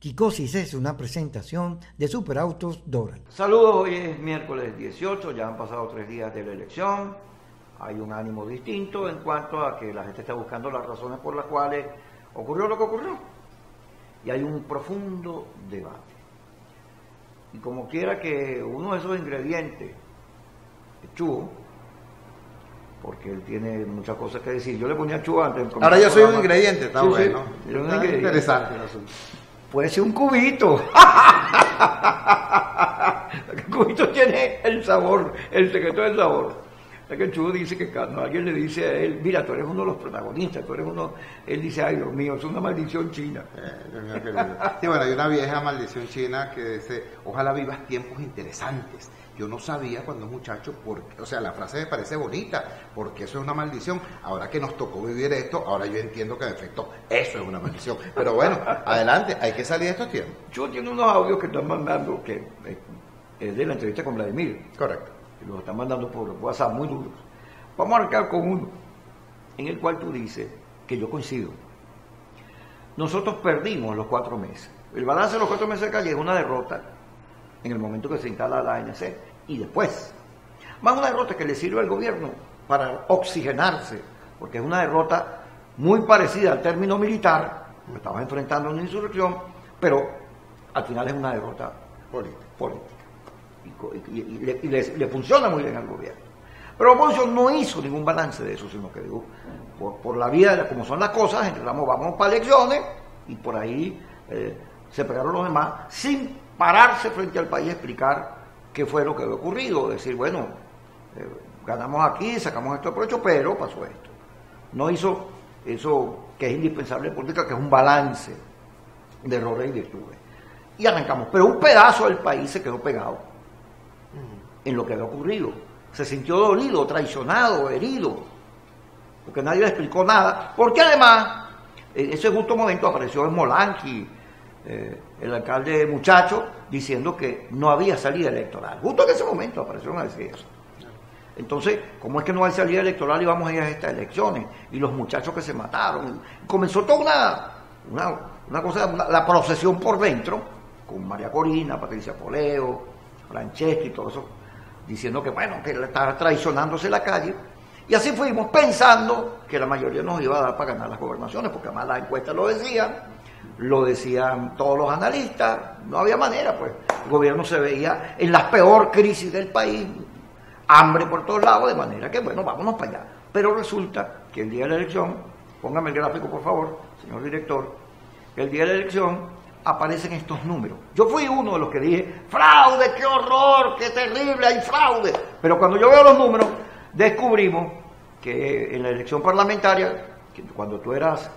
Quicosis es una presentación de Superautos Doral. Saludos, hoy es miércoles 18, ya han pasado 3 días de la elección. Hay un ánimo distinto en cuanto a que la gente está buscando las razones por las cuales ocurrió lo que ocurrió. Y hay un profundo debate. Y como quiera que uno de esos ingredientes, Chugo, porque él tiene muchas cosas que decir. Yo le ponía Chugo antes. Ahora yo soy un ingrediente, está bueno. Sí, un está ingrediente. Interesante el asunto. Puede ser un cubito. El cubito tiene el sabor, el secreto del sabor. Es que el Chugo dice que cuando alguien le dice a él, mira, tú eres uno de los protagonistas, tú eres uno, él dice, ay Dios mío, es una maldición china. Sí, bueno, hay una vieja maldición china que dice, ojalá vivas tiempos interesantes. Yo no sabía cuando muchacho, o sea, la frase me parece bonita, porque eso es una maldición. Ahora que nos tocó vivir esto, ahora yo entiendo que en efecto eso es una maldición. Pero bueno, adelante, hay que salir de estos tiempos. Chugo tiene unos audios que están mandando, que es de la entrevista con Vladimir. Correcto. Y los están mandando por WhatsApp muy duros. Vamos a arrancar con uno, en el cual tú dices, que yo coincido. Nosotros perdimos los 4 meses. El balance de los 4 meses de Calle es una derrota en el momento que se instala la ANC y después. Más una derrota que le sirve al gobierno para oxigenarse, porque es una derrota muy parecida al término militar, porque estamos enfrentando una insurrección, pero al final es una derrota política. Y le funciona muy bien al gobierno. Pero la oposición no hizo ningún balance de eso, sino que digo, por la vida, como son las cosas, entramos, vamos para elecciones, y por ahí se pegaron los demás, sin pararse frente al país a explicar qué fue lo que había ocurrido, decir, bueno, ganamos aquí, sacamos esto de provecho, pero pasó esto. No hizo eso que es indispensable en política, que es un balance de errores y virtudes. Y arrancamos, pero un pedazo del país se quedó pegado en lo que había ocurrido. Se sintió dolido, traicionado, herido, porque nadie le explicó nada, porque además, en ese justo momento apareció en Molanqui, el alcalde muchacho, diciendo que no había salida electoral. Justo en ese momento aparecieron a decir eso. Entonces, ¿cómo es que no hay salida electoral y vamos a ir a estas elecciones? Y los muchachos que se mataron. Comenzó toda una cosa, la procesión por dentro, con María Corina, Patricia Poleo, Franceschi y todo eso, diciendo que bueno, que estaba traicionándose la calle. Y así fuimos pensando que la mayoría nos iba a dar para ganar las gobernaciones, porque además las encuestas lo decían todos los analistas, no había manera, pues el gobierno se veía en la peor crisis del país, hambre por todos lados, de manera que bueno, vámonos para allá. Pero resulta que el día de la elección, póngame el gráfico por favor, señor director, el día de la elección aparecen estos números. Yo fui uno de los que dije, fraude, qué horror, qué terrible, hay fraude. Pero cuando yo veo los números, descubrimos que en la elección parlamentaria, que cuando tú eras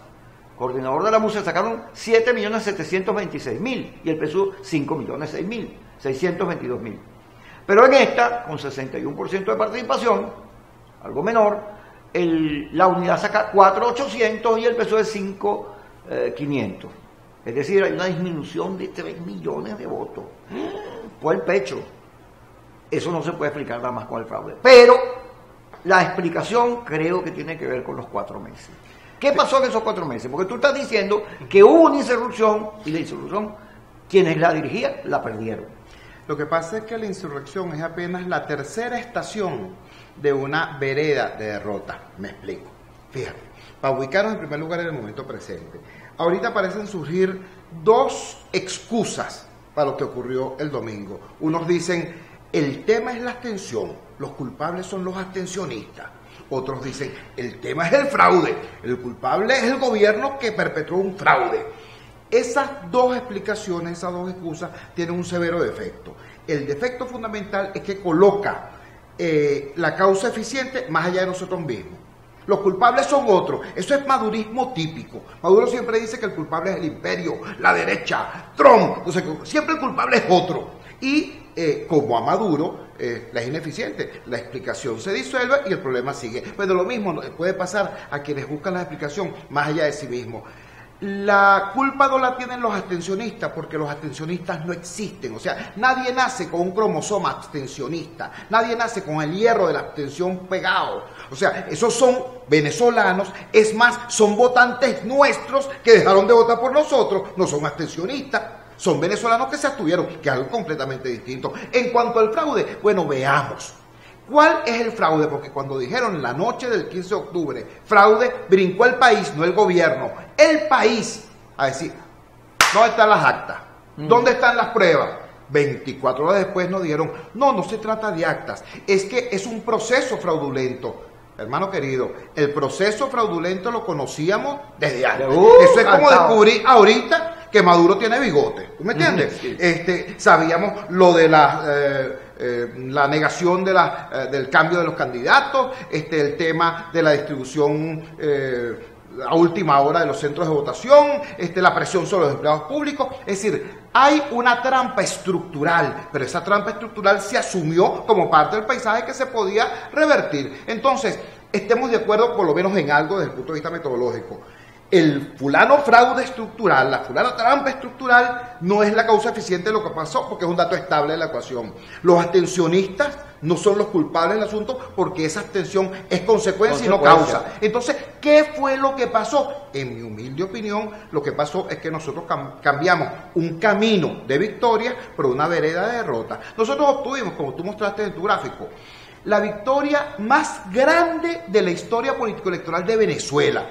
coordinador de la MUSE, sacaron 7.726.000 y el PSUV 5.006.622.000. Pero en esta, con 61% de participación, algo menor, la unidad saca 4.800 y el PSUV 5.500. Es decir, hay una disminución de 3 millones de votos por el pecho. Eso no se puede explicar nada más con el fraude. Pero la explicación creo que tiene que ver con los 4 meses. ¿Qué pasó en esos 4 meses? Porque tú estás diciendo que hubo una insurrección y la insurrección, quienes la dirigían, la perdieron. Lo que pasa es que la insurrección es apenas la tercera estación de una vereda de derrota. Me explico. Fíjate, para ubicarnos en primer lugar en el momento presente. Ahorita parecen surgir 2 excusas para lo que ocurrió el domingo. Unos dicen, el tema es la abstención, los culpables son los abstencionistas. Otros dicen, el tema es el fraude, el culpable es el gobierno que perpetró un fraude. Esas 2 explicaciones, esas 2 excusas, tienen un severo defecto. El defecto fundamental es que coloca la causa eficiente más allá de nosotros mismos. Los culpables son otros. Eso es madurismo típico. Maduro siempre dice que el culpable es el imperio, la derecha, Trump. Entonces, siempre el culpable es otro. Y como a Maduro la es ineficiente, la explicación se disuelve y el problema sigue. Pero lo mismo puede pasar a quienes buscan la explicación más allá de sí mismos. La culpa no la tienen los abstencionistas porque los abstencionistas no existen. O sea, nadie nace con un cromosoma abstencionista, nadie nace con el hierro de la abstención pegado. O sea, esos son venezolanos, es más, son votantes nuestros que dejaron de votar por nosotros, no son abstencionistas. Son venezolanos que se abstuvieron, que es algo completamente distinto. En cuanto al fraude, bueno, veamos. ¿Cuál es el fraude? Porque cuando dijeron la noche del 15 de octubre, fraude, brincó el país, no el gobierno. El país, a decir, ¿dónde están las actas? ¿Dónde están las pruebas? 24 horas después nos dijeron, no se trata de actas, es que es un proceso fraudulento. Hermano querido, el proceso fraudulento lo conocíamos desde antes. Eso es como descubrir ahorita que Maduro tiene bigote. ¿Tú me entiendes? Sí. Sabíamos lo de la negación del cambio de los candidatos, el tema de la distribución a última hora de los centros de votación, la presión sobre los empleados públicos. Es decir, hay una trampa estructural, pero esa trampa estructural se asumió como parte del paisaje que se podía revertir. Entonces, estemos de acuerdo por lo menos en algo desde el punto de vista metodológico. El fulano fraude estructural, la fulana trampa estructural no es la causa eficiente de lo que pasó, porque es un dato estable de la ecuación. Los abstencionistas no son los culpables del asunto, porque esa abstención es consecuencia y no causa. Entonces, ¿qué fue lo que pasó? En mi humilde opinión, lo que pasó es que nosotros cambiamos un camino de victoria por una vereda de derrota. Nosotros obtuvimos, como tú mostraste en tu gráfico, la victoria más grande de la historia político-electoral de Venezuela,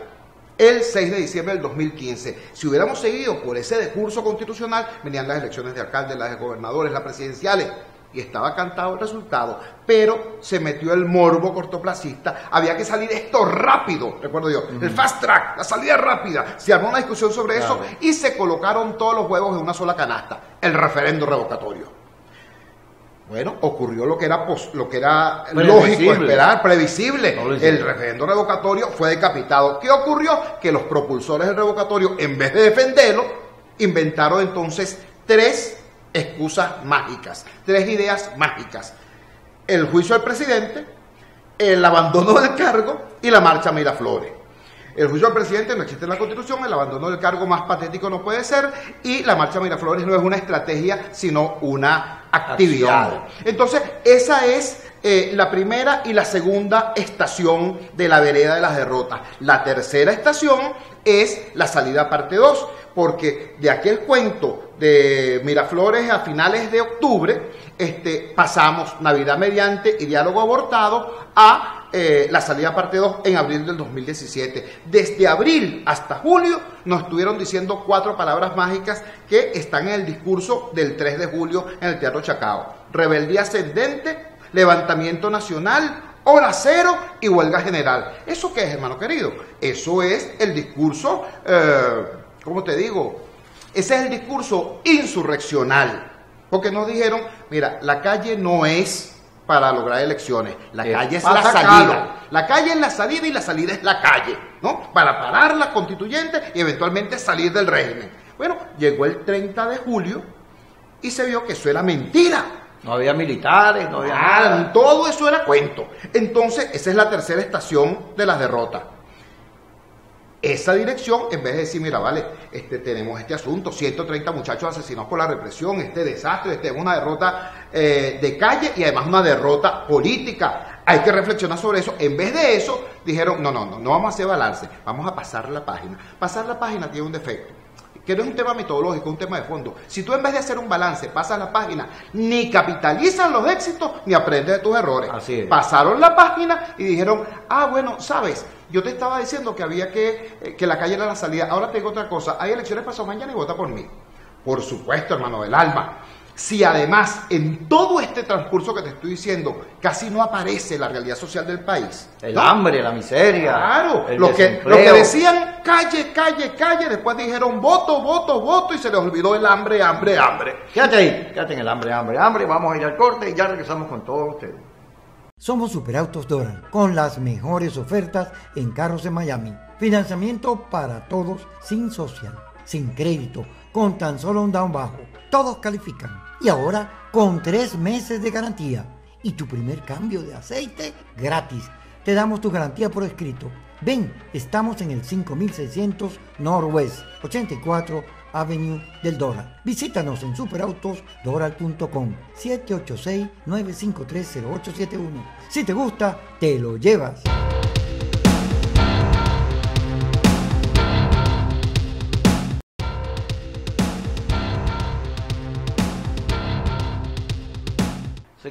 el 6 de diciembre del 2015. Si hubiéramos seguido por ese decurso constitucional, venían las elecciones de alcaldes, las de gobernadores, las presidenciales, y estaba cantado el resultado, pero se metió el morbo cortoplacista. Había que salir esto rápido, recuerdo yo, el fast track, la salida rápida. Se armó una discusión sobre eso y se colocaron todos los huevos en una sola canasta, el referendo revocatorio. Bueno, ocurrió lo que era lógico esperar, previsible. El referendo revocatorio fue decapitado. ¿Qué ocurrió? Que los propulsores del revocatorio, en vez de defenderlo, inventaron entonces tres excusas mágicas, tres ideas mágicas: el juicio al presidente, el abandono del cargo y la marcha Miraflores. El juicio al presidente no existe en la Constitución, el abandono del cargo más patético no puede ser, y la marcha Miraflores no es una estrategia, sino una actividad. Entonces, esa es la primera y la segunda estación de la vereda de las derrotas. La tercera estación es la salida parte 2, porque de aquel cuento de Miraflores a finales de octubre, pasamos Navidad mediante y diálogo abortado a la salida parte 2 en abril del 2017. Desde abril hasta julio nos estuvieron diciendo 4 palabras mágicas que están en el discurso del 3 de julio en el Teatro Chacao: rebeldía ascendente, levantamiento nacional, hora cero y huelga general. ¿Eso qué es, hermano querido? Eso es el discurso, ¿cómo te digo? Ese es el discurso insurreccional. Porque nos dijeron, mira, la calle no es para lograr elecciones, la calle es la salida. La calle es la salida y la salida es la calle, ¿no? Para parar la constituyente y eventualmente salir del régimen. Bueno, llegó el 30 de julio y se vio que eso era mentira. No había militares, no había nada. Todo eso era cuento. Entonces, esa es la tercera estación de las derrotas. Esa dirección, en vez de decir, mira, vale, tenemos este asunto, 130 muchachos asesinados por la represión, este desastre, es una derrota de calle y además una derrota política. Hay que reflexionar sobre eso. En vez de eso, dijeron, no vamos a hacer balance, vamos a pasar la página. Pasar la página tiene un defecto, que no es un tema metodológico, un tema de fondo. Si tú en vez de hacer un balance pasas la página, ni capitalizas los éxitos, ni aprendes de tus errores. Así es. Pasaron la página y dijeron, bueno, sabes, yo te estaba diciendo que había que la calle era la salida. Ahora te digo otra cosa, hay elecciones pasado mañana y vota por mí. Por supuesto, hermano del alma. Si además en todo este transcurso que te estoy diciendo casi no aparece la realidad social del país. El hambre, la miseria. Claro, el lo que decían calle, calle, calle, después dijeron voto, voto, voto y se les olvidó el hambre, hambre, hambre. Quédate ahí, quédate en el hambre, hambre, hambre. Vamos a ir al corte y ya regresamos con todos ustedes. Somos Superautos Doral, con las mejores ofertas en carros en Miami. Financiamiento para todos, sin social, sin crédito, con tan solo un down bajo. Todos califican. Y ahora con 3 meses de garantía. Y tu primer cambio de aceite gratis. Te damos tu garantía por escrito. Ven, estamos en el 5600 Northwest 84 Avenue del Doral. Visítanos en superautosdoral.com 786-953-0871. Si te gusta, te lo llevas.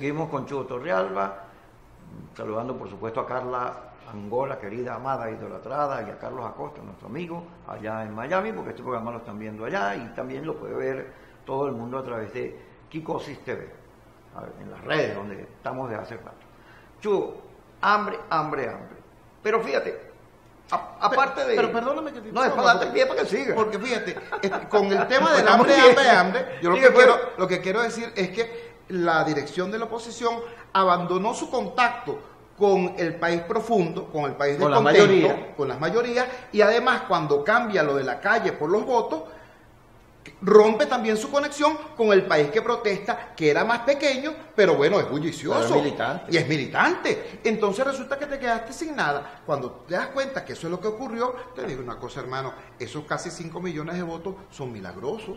Seguimos con Chugo Torrealba, saludando por supuesto a Carla Angola, querida, amada, idolatrada, y a Carlos Acosta, nuestro amigo, allá en Miami, porque este programa lo están viendo allá y también lo puede ver todo el mundo a través de Kikosis TV, en las redes donde estamos desde hace rato. Chugo, hambre. Pero fíjate, aparte de... Pero perdóname que te... No, es para darte pie para que siga. Porque fíjate, con el tema del hambre, yo lo que quiero decir es que la dirección de la oposición abandonó su contacto con el país profundo, con el país de contento, con las mayorías, y además cuando cambia lo de la calle por los votos, rompe también su conexión con el país que protesta, que era más pequeño, pero bueno, es bullicioso. Y es militante. Entonces resulta que te quedaste sin nada. Cuando te das cuenta que eso es lo que ocurrió, te digo una cosa, hermano, esos casi 5 millones de votos son milagrosos.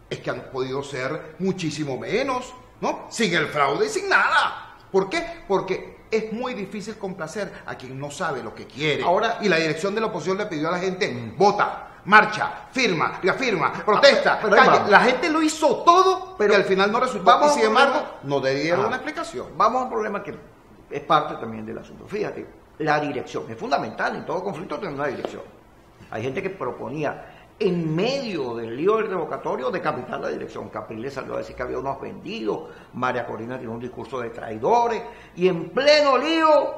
Es que han podido ser muchísimo menos, ¿no? Sin el fraude y sin nada. ¿Por qué? Porque es muy difícil complacer a quien no sabe lo que quiere. Ahora, y la dirección de la oposición le pidió a la gente, vota, marcha, firma, reafirma, protesta, calle. La gente lo hizo todo, pero al final no resultó. Y sin embargo, no le dieron una explicación. Vamos a un problema que es parte también del asunto. Fíjate, la dirección es fundamental. En todo conflicto tener una dirección. Hay gente que proponía, en medio del lío del revocatorio, decapitar la dirección. Capriles salió a decir que había unos vendidos, María Corina tiene un discurso de traidores, y en pleno lío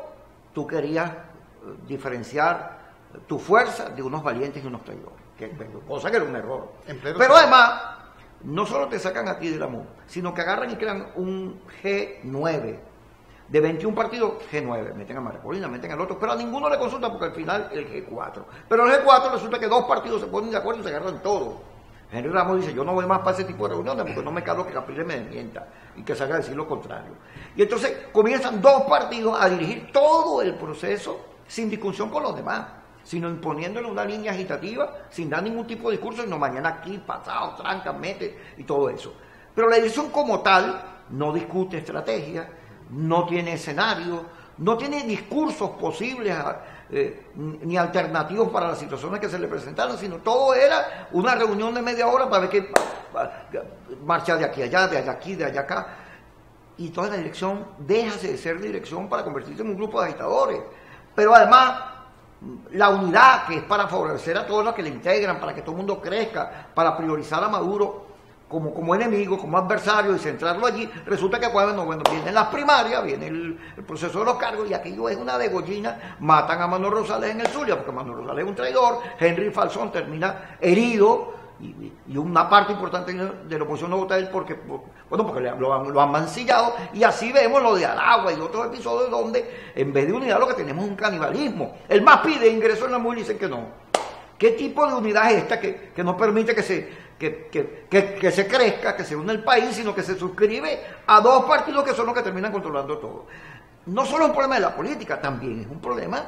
tú querías diferenciar tu fuerza de unos valientes y unos traidores, cosa que era un error. Pero además, no solo te sacan a ti de la MUD, sino que agarran y crean un G9. De 21 partidos, G9, meten a María Corina, meten al otro, pero a ninguno le consulta porque al final el G4. Pero el G4 resulta que 2 partidos se ponen de acuerdo y se agarran todos. Henry Ramos dice, yo no voy más para ese tipo de reuniones porque no me cargo que Capriles me desmienta y que salga a decir lo contrario. Y entonces comienzan 2 partidos a dirigir todo el proceso sin discusión con los demás, sino imponiéndole una línea agitativa, sin dar ningún tipo de discurso, sino mañana aquí, pasado, tranca, mete y todo eso. Pero la dirección como tal no discute estrategia, no tiene escenario, no tiene discursos posibles ni alternativos para las situaciones que se le presentaron, sino todo era una reunión de media hora para ver qué marcha de aquí a allá, de allá aquí, de allá acá. Y toda la dirección deja de ser dirección para convertirse en un grupo de agitadores. Pero además, la unidad, que es para favorecer a todos los que le integran, para que todo el mundo crezca, para priorizar a Maduro como enemigo, como adversario y centrarlo allí, resulta que bueno, vienen las primarias, viene el proceso de los cargos y aquello es una degollina, matan a Manuel Rosales en el Zulia, porque Manuel Rosales es un traidor, Henry Falzón termina herido y una parte importante de la oposición no vota a él porque lo han mancillado, y así vemos lo de Aragua y otros episodios donde en vez de unidad lo que tenemos es un canibalismo. El MAS pide ingreso en la MUD y dicen que no. ¿Qué tipo de unidad es esta que no permite que se crezca, que se une el país, sino que se suscribe a 2 partidos que son los que terminan controlando todo? No solo es un problema de la política, también es un problema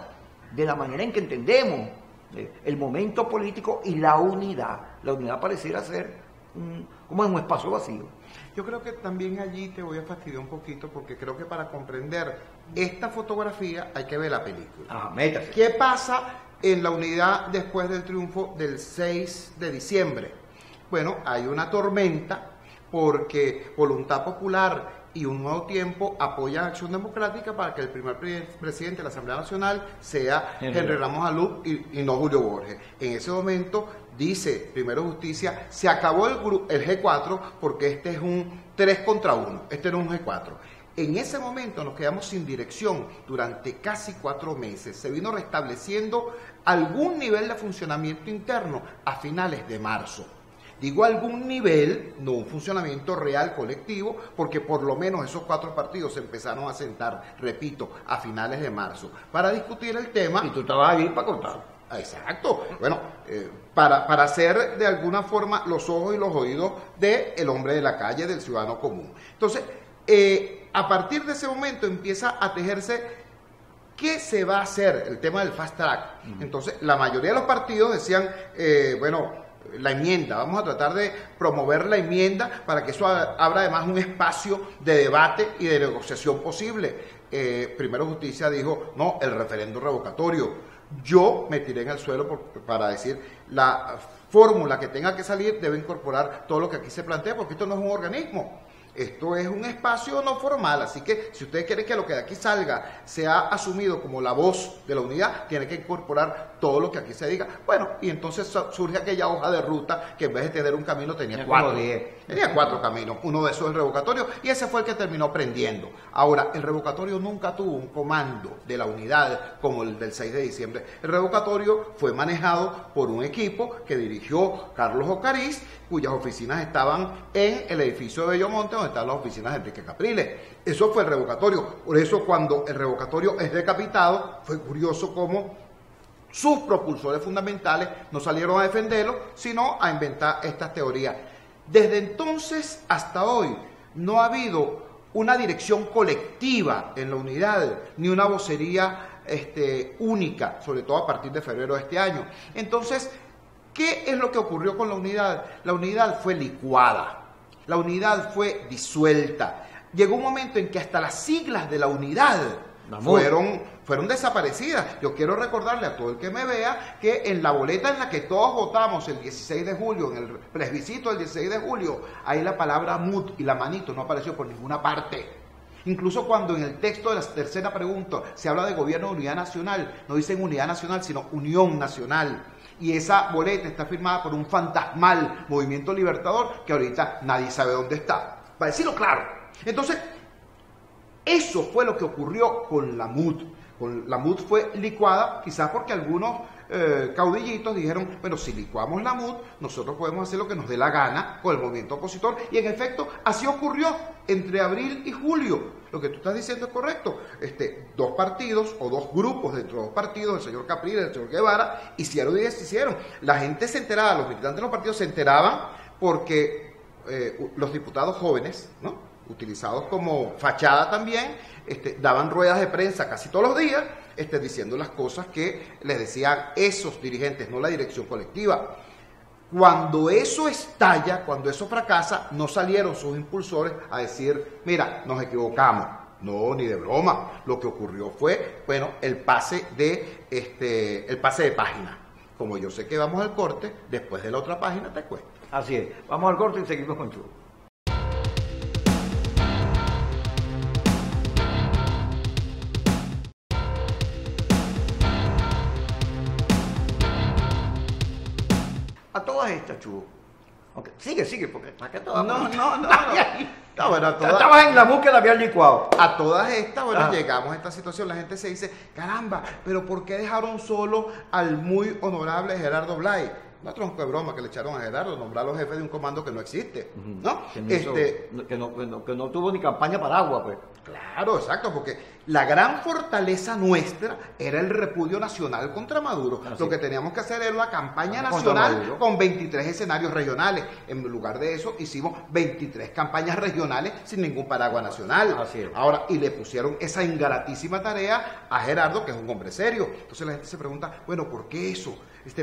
de la manera en que entendemos el momento político y la unidad. La unidad pareciera ser como en un espacio vacío. Yo creo que también allí te voy a fastidiar un poquito, porque creo que para comprender esta fotografía hay que ver la película. Métase. ¿Qué pasa en la unidad después del triunfo del 6 de diciembre? Bueno, hay una tormenta porque Voluntad Popular y Un Nuevo Tiempo apoyan Acción Democrática para que el primer presidente de la Asamblea Nacional sea Henry Ramos Alú y no Julio Borges. En ese momento dice Primero Justicia, se acabó el G4 porque este es un 3 contra 1, este no es un G4. En ese momento nos quedamos sin dirección durante casi 4 meses. Se vino restableciendo algún nivel de funcionamiento interno a finales de marzo. Digo algún nivel, no un funcionamiento real colectivo, porque por lo menos esos 4 partidos se empezaron a sentar, repito, a finales de marzo, para discutir el tema. Y tú estabas ahí para contar. Exacto. Bueno, para hacer de alguna forma los ojos y los oídos del hombre de la calle, del ciudadano común. Entonces, a partir de ese momento empieza a tejerse qué se va a hacer, el tema del fast track. Entonces, la mayoría de los partidos decían, la enmienda, vamos a tratar de promover la enmienda para que eso abra además un espacio de debate y de negociación posible. Primero Justicia dijo, no, el referendo revocatorio. Yo me tiré en el suelo para decir, la fórmula que tenga que salir debe incorporar todo lo que aquí se plantea, porque esto no es un organismo. Esto es un espacio no formal, así que si ustedes quieren que lo que de aquí salga sea asumido como la voz de la unidad, tiene que incorporar todo lo que aquí se diga. Bueno, y entonces surge aquella hoja de ruta que en vez de tener un camino tenía cuatro. Tenía 4 caminos, uno de esos es el revocatorio, y ese fue el que terminó prendiendo. Ahora, el revocatorio nunca tuvo un comando de la unidad como el del 6 de diciembre. El revocatorio fue manejado por un equipo que dirigió Carlos Ocariz, cuyas oficinas estaban en el edificio de Bellomonte, donde están las oficinas de Enrique Capriles. Eso fue el revocatorio. Por eso cuando el revocatorio es decapitado, fue curioso cómo sus propulsores fundamentales no salieron a defenderlo, sino a inventar estas teorías. Desde entonces hasta hoy no ha habido una dirección colectiva en la unidad, ni una vocería única, sobre todo a partir de febrero de este año. Entonces, ¿qué es lo que ocurrió con la unidad? La unidad fue licuada, la unidad fue disuelta. Llegó un momento en que hasta las siglas de la unidad fueron desaparecidas. Yo quiero recordarle a todo el que me vea que en la boleta en la que todos votamos el 16 de julio, en el plebiscito del 16 de julio, ahí la palabra MUD y la manito no apareció por ninguna parte. Incluso cuando en el texto de la tercera pregunta se habla de gobierno de unidad nacional, no dicen unidad nacional, sino unión nacional. Y esa boleta está firmada por un fantasmal movimiento libertador que ahorita nadie sabe dónde está. Para decirlo claro. Entonces, eso fue lo que ocurrió con la MUD. La MUD fue licuada, quizás porque algunos caudillitos dijeron, bueno, si licuamos la MUD, nosotros podemos hacer lo que nos dé la gana con el movimiento opositor. Y en efecto, así ocurrió entre abril y julio. Lo que tú estás diciendo es correcto. 2 partidos o 2 grupos dentro de 2 partidos, el señor Capriles, el señor Guevara, hicieron y deshicieron. La gente se enteraba, los militantes de los partidos se enteraban porque los diputados jóvenes, ¿no?, utilizados como fachada también, daban ruedas de prensa casi todos los días, diciendo las cosas que les decían esos dirigentes, no la dirección colectiva. Cuando eso estalla, cuando eso fracasa, no salieron sus impulsores a decir, mira, nos equivocamos. No, ni de broma. Lo que ocurrió fue, bueno, el pase de página. Como yo sé que vamos al corte, después de la otra página te cuento. Así es. Vamos al corte y seguimos con Chugo. A todas estas, Chugo. Okay. Sigue, porque está que todas. No. Bueno, estabas en la búsqueda, había licuado. A todas estas, bueno, llegamos a esta situación. La gente se dice, caramba, pero ¿por qué dejaron solo al muy honorable Gerardo Blay? Una tronco de broma que le echaron a Gerardo, nombrarlo jefe de un comando que no existe, ¿no? Que no tuvo ni campaña paraguas, pues. Claro, exacto, porque la gran fortaleza nuestra era el repudio nacional contra Maduro. Así. Lo que teníamos que hacer era una campaña nacional con 23 escenarios regionales. En lugar de eso, hicimos 23 campañas regionales sin ningún paraguas nacional. Así es. Ahora, y le pusieron esa ingratísima tarea a Gerardo, que es un hombre serio. Entonces la gente se pregunta, bueno, ¿por qué eso?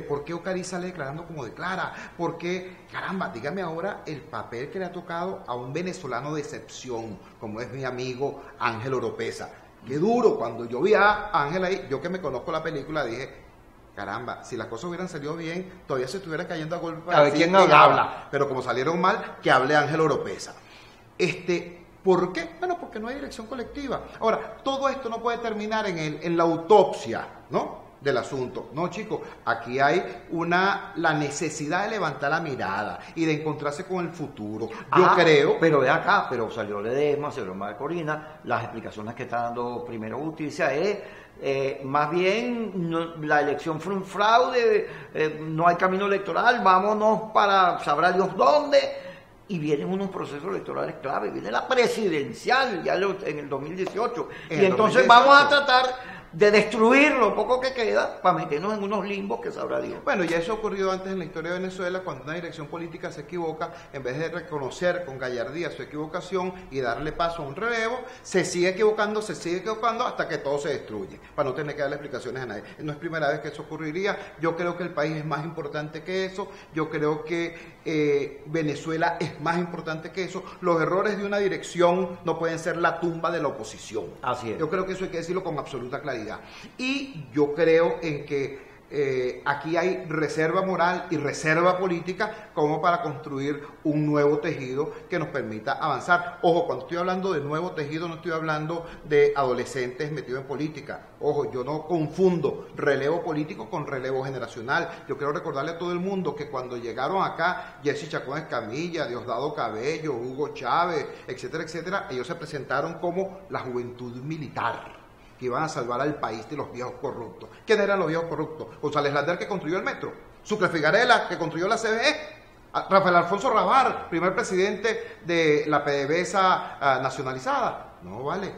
¿Por qué Ocariz sale declarando como declara? ¿Por qué? Caramba, dígame ahora el papel que le ha tocado a un venezolano de excepción, como es mi amigo Ángel Oropesa. Qué duro, cuando yo vi a Ángel ahí, yo que me conozco la película, dije, caramba, si las cosas hubieran salido bien, todavía se estuvieran cayendo a golpe. A ver, ¿quién habla? Pero como salieron mal, que hable Ángel Oropesa. ¿Por qué? Bueno, porque no hay dirección colectiva. Ahora, todo esto no puede terminar en la autopsia, ¿no?, del asunto. No, chicos, aquí hay la necesidad de levantar la mirada y de encontrarse con el futuro. Yo creo... Pero de acá, salió Ledesma, salió Corina, las explicaciones que está dando Primero Justicia es... más bien la elección fue un fraude, no hay camino electoral, vámonos para sabrá Dios dónde, y vienen unos procesos electorales clave, viene la presidencial ya en el 2018, y entonces vamos a tratar de destruir lo poco que queda para meternos en unos limbos que sabrá Dios. Bueno, ya eso ha ocurrido antes en la historia de Venezuela, cuando una dirección política se equivoca, en vez de reconocer con gallardía su equivocación y darle paso a un relevo, se sigue equivocando hasta que todo se destruye, para no tener que darle explicaciones a nadie. No es primera vez que eso ocurriría. Yo creo que el país es más importante que eso, yo creo que Venezuela es más importante que eso. Los errores de una dirección no pueden ser la tumba de la oposición. Así es. Yo creo que eso hay que decirlo con absoluta claridad. Y yo creo en que aquí hay reserva moral y reserva política como para construir un nuevo tejido que nos permita avanzar. Ojo, cuando estoy hablando de nuevo tejido no estoy hablando de adolescentes metidos en política. Ojo, yo no confundo relevo político con relevo generacional. Yo quiero recordarle a todo el mundo que cuando llegaron acá Jesse Chacón Escamilla, Diosdado Cabello, Hugo Chávez, etcétera, etcétera, ellos se presentaron como la juventud militar, que iban a salvar al país de los viejos corruptos. ¿Quién eran los viejos corruptos? González Lander, que construyó el metro, Sucre Figarela, que construyó la CBE, Rafael Alfonso Rabar, primer presidente de la PDVSA nacionalizada. No vale,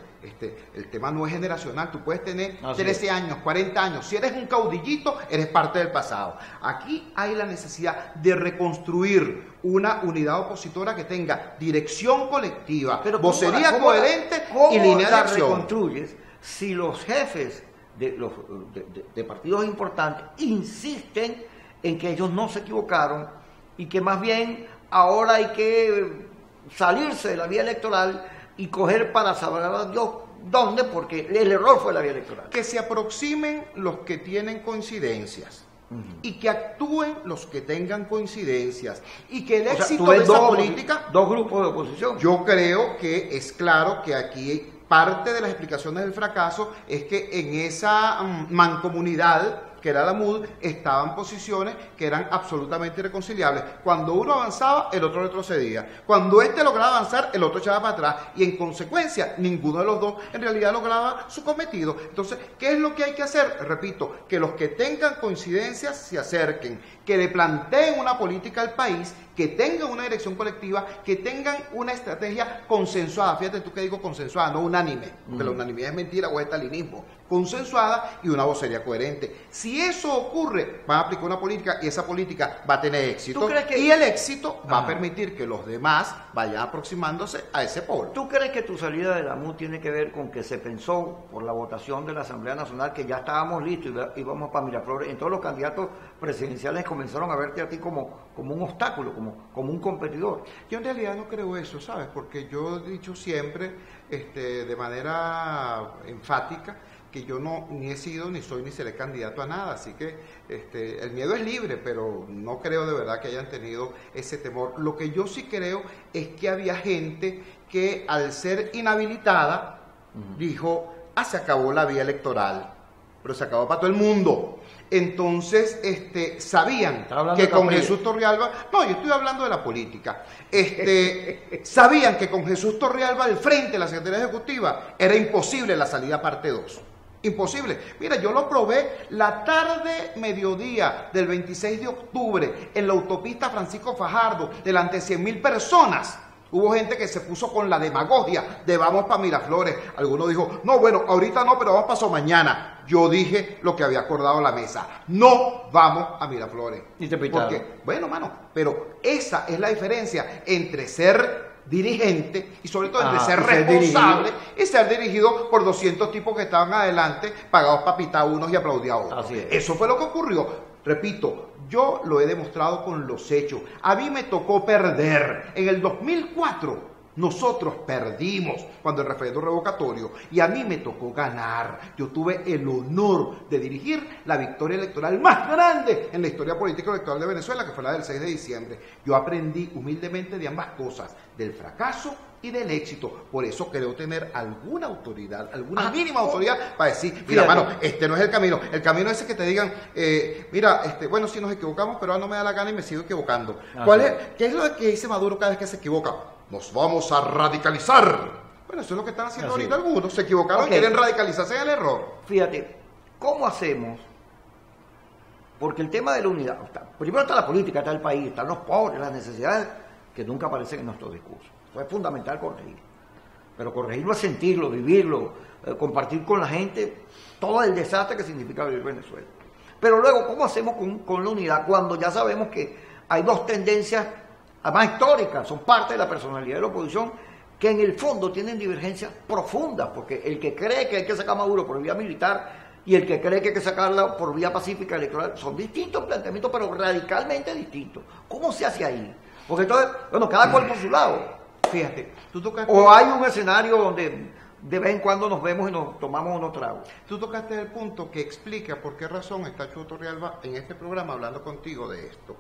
el tema no es generacional. Tú puedes tener 13 años, 40 años, si eres un caudillito, eres parte del pasado. Aquí hay la necesidad de reconstruir una unidad opositora que tenga dirección colectiva, pero vocería coherente y línea de acción. ¿Cómo la reconstruyes si los jefes de partidos importantes insisten en que ellos no se equivocaron y que más bien ahora hay que salirse de la vía electoral y coger para saber a Dios dónde, porque el error fue la vía electoral? Que se aproximen los que tienen coincidencias y que actúen los que tengan coincidencias y que el éxito de esa política... Dos grupos de oposición. Yo creo que es claro que aquí parte de las explicaciones del fracaso es que en esa mancomunidad que era la MUD, estaban posiciones que eran absolutamente irreconciliables. Cuando uno avanzaba, el otro retrocedía. Cuando este lograba avanzar, el otro echaba para atrás. Y en consecuencia, ninguno de los dos en realidad lograba su cometido. Entonces, ¿qué es lo que hay que hacer? Repito, que los que tengan coincidencias se acerquen, que le planteen una política al país, que tengan una dirección colectiva, que tengan una estrategia consensuada. Fíjate tú que digo consensuada, no unánime, porque la unanimidad es mentira o es estalinismo. Consensuada y una vocería coherente. Si eso ocurre, van a aplicar una política y esa política va a tener éxito. Y el éxito va a permitir que los demás vayan aproximándose a ese polo. ¿Tú crees que tu salida de la MUD tiene que ver con que se pensó por la votación de la Asamblea Nacional que ya estábamos listos y íbamos para Miraflores? En todos los candidatos presidenciales comenzaron a verte a ti como un obstáculo, como un competidor. Yo en realidad no creo eso, ¿sabes? Porque yo he dicho siempre, de manera enfática, que yo no ni he sido, ni soy, ni seré candidato a nada, así que el miedo es libre, pero no creo de verdad que hayan tenido ese temor. Lo que yo sí creo es que había gente que al ser inhabilitada dijo, se acabó la vía electoral, pero se acabó para todo el mundo. Entonces, sabían que con Jesús Torrealba, no, yo estoy hablando de la política, sabían que con Jesús Torrealba al frente de la Secretaría Ejecutiva era imposible la salida parte 2. Imposible. Mira, yo lo probé la tarde, mediodía del 26 de octubre en la autopista Francisco Fajardo, delante de 100.000 personas. Hubo gente que se puso con la demagogia de vamos para Miraflores. Alguno dijo, no, bueno, ahorita no, pero vamos pasado mañana. Yo dije lo que había acordado la mesa. No vamos a Miraflores. Y te pitaron. Porque, bueno, mano, pero esa es la diferencia entre ser dirigente y sobre todo entre ser responsable y ser dirigido por 200 tipos que estaban adelante, pagados para pitar unos y aplaudir a otros. Así es. Eso fue lo que ocurrió. Repito, yo lo he demostrado con los hechos. A mí me tocó perder. En el 2004 nosotros perdimos cuando el referéndum revocatorio y a mí me tocó ganar. Yo tuve el honor de dirigir la victoria electoral más grande en la historia política electoral de Venezuela, que fue la del 6 de diciembre. Yo aprendí humildemente de ambas cosas, del fracaso y del éxito. Por eso creo tener alguna autoridad, alguna mínima autoridad para decir, mira, mano, no es el camino. El camino es ese que te digan, mira, bueno, sí nos equivocamos, pero ahora no me da la gana y me sigo equivocando. ¿Qué es lo que dice Maduro cada vez que se equivoca? Nos vamos a radicalizar. Bueno, eso es lo que están haciendo ahorita algunos. Se equivocaron y quieren radicalizarse en el error. Fíjate, ¿cómo hacemos? Porque el tema de la unidad, primero está la política, está el país, están los pobres, las necesidades que nunca aparecen en nuestro discurso. Eso es fundamental corregir. Pero corregirlo es sentirlo, vivirlo, compartir con la gente todo el desastre que significa vivir Venezuela. Pero luego, ¿cómo hacemos con la unidad cuando ya sabemos que hay dos tendencias además históricas, son parte de la personalidad de la oposición, que en el fondo tienen divergencias profundas? Porque el que cree que hay que sacar a Maduro por vía militar y el que cree que hay que sacarla por vía pacífica electoral son distintos planteamientos, pero radicalmente distintos. ¿Cómo se hace ahí? Porque entonces, bueno, cada cual por su lado. Fíjate, tú tocas... O hay un escenario donde de vez en cuando nos vemos y nos tomamos unos tragos. Tú tocaste el punto que explica por qué razón está Chuto Torrealba en este programa hablando contigo de esto.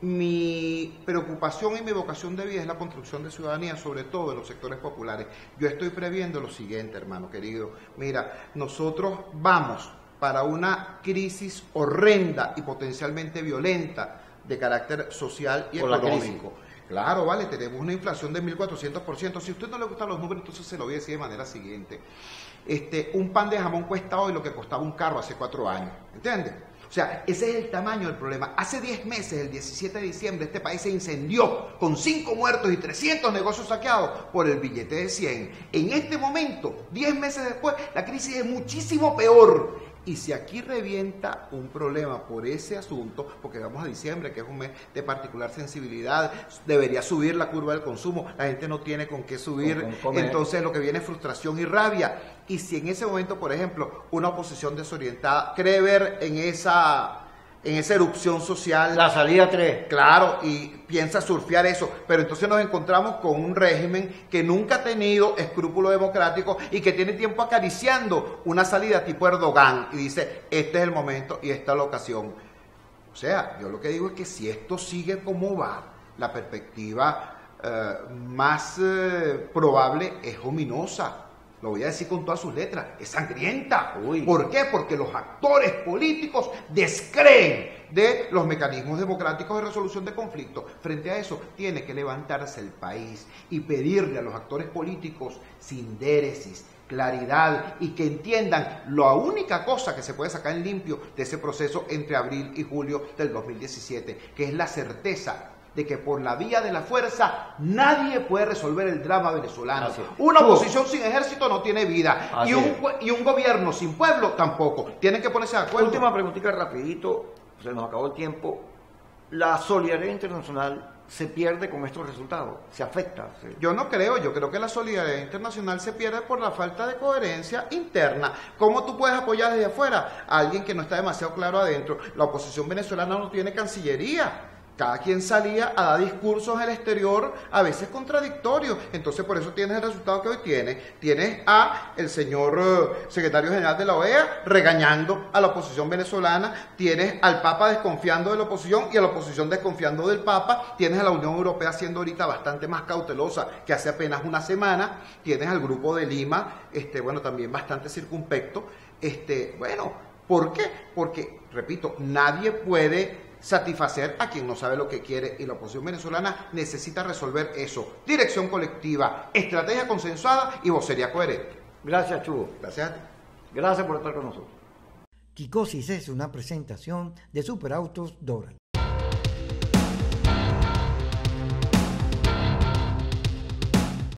Mi preocupación y mi vocación de vida es la construcción de ciudadanía, sobre todo en los sectores populares. Yo estoy previendo lo siguiente, hermano querido. Mira, nosotros vamos para una crisis horrenda y potencialmente violenta de carácter social y económico. Claro, vale, tenemos una inflación de 1.400%. Si a usted no le gustan los números, entonces se lo voy a decir de manera siguiente. Un pan de jamón cuesta hoy lo que costaba un carro hace 4 años, ¿entiendes? O sea, ese es el tamaño del problema. Hace 10 meses, el 17 de diciembre, este país se incendió con 5 muertos y 300 negocios saqueados por el billete de 100. En este momento, 10 meses después, la crisis es muchísimo peor. Y si aquí revienta un problema por ese asunto, porque vamos a diciembre, que es un mes de particular sensibilidad, debería subir la curva del consumo, la gente no tiene con qué subir, entonces lo que viene es frustración y rabia. Y si en ese momento, por ejemplo, una oposición desorientada cree ver en esa erupción social la salida 3, claro, y piensa surfear eso, pero entonces nos encontramos con un régimen que nunca ha tenido escrúpulos democráticos y que tiene tiempo acariciando una salida tipo Erdogan y dice, este es el momento y esta es la ocasión. O sea, yo lo que digo es que si esto sigue como va, la perspectiva más probable es ominosa. Lo voy a decir con todas sus letras, es sangrienta. Uy. ¿Por qué? Porque los actores políticos descreen de los mecanismos democráticos de resolución de conflictos. Frente a eso, tiene que levantarse el país y pedirle a los actores políticos sindéresis, claridad y que entiendan la única cosa que se puede sacar en limpio de ese proceso entre abril y julio del 2017, que es la certeza de que por la vía de la fuerza nadie puede resolver el drama venezolano. Una oposición sin ejército no tiene vida y un gobierno sin pueblo tampoco. Tienen que ponerse de acuerdo. Última preguntita rapidito, se nos acabó el tiempo. La solidaridad internacional se pierde con estos resultados, se afecta. Yo no creo, yo creo que la solidaridad internacional se pierde por la falta de coherencia interna. ¿Cómo tú puedes apoyar desde afuera a alguien que no está demasiado claro adentro? La oposición venezolana no tiene cancillería. Cada quien salía a dar discursos en el exterior, a veces contradictorios. Entonces, por eso tienes el resultado que hoy tienes. Tienes a el señor secretario general de la OEA regañando a la oposición venezolana. Tienes al Papa desconfiando de la oposición y a la oposición desconfiando del Papa. Tienes a la Unión Europea siendo ahorita bastante más cautelosa que hace apenas una semana. Tienes al Grupo de Lima, también bastante circunspecto. ¿Por qué? Porque, repito, nadie puede satisfacer a quien no sabe lo que quiere y la oposición venezolana necesita resolver eso. Dirección colectiva, estrategia consensuada y vocería coherente. Gracias, Chugo. Gracias a ti. Gracias por estar con nosotros. Kikosis es una presentación de Superautos Doral.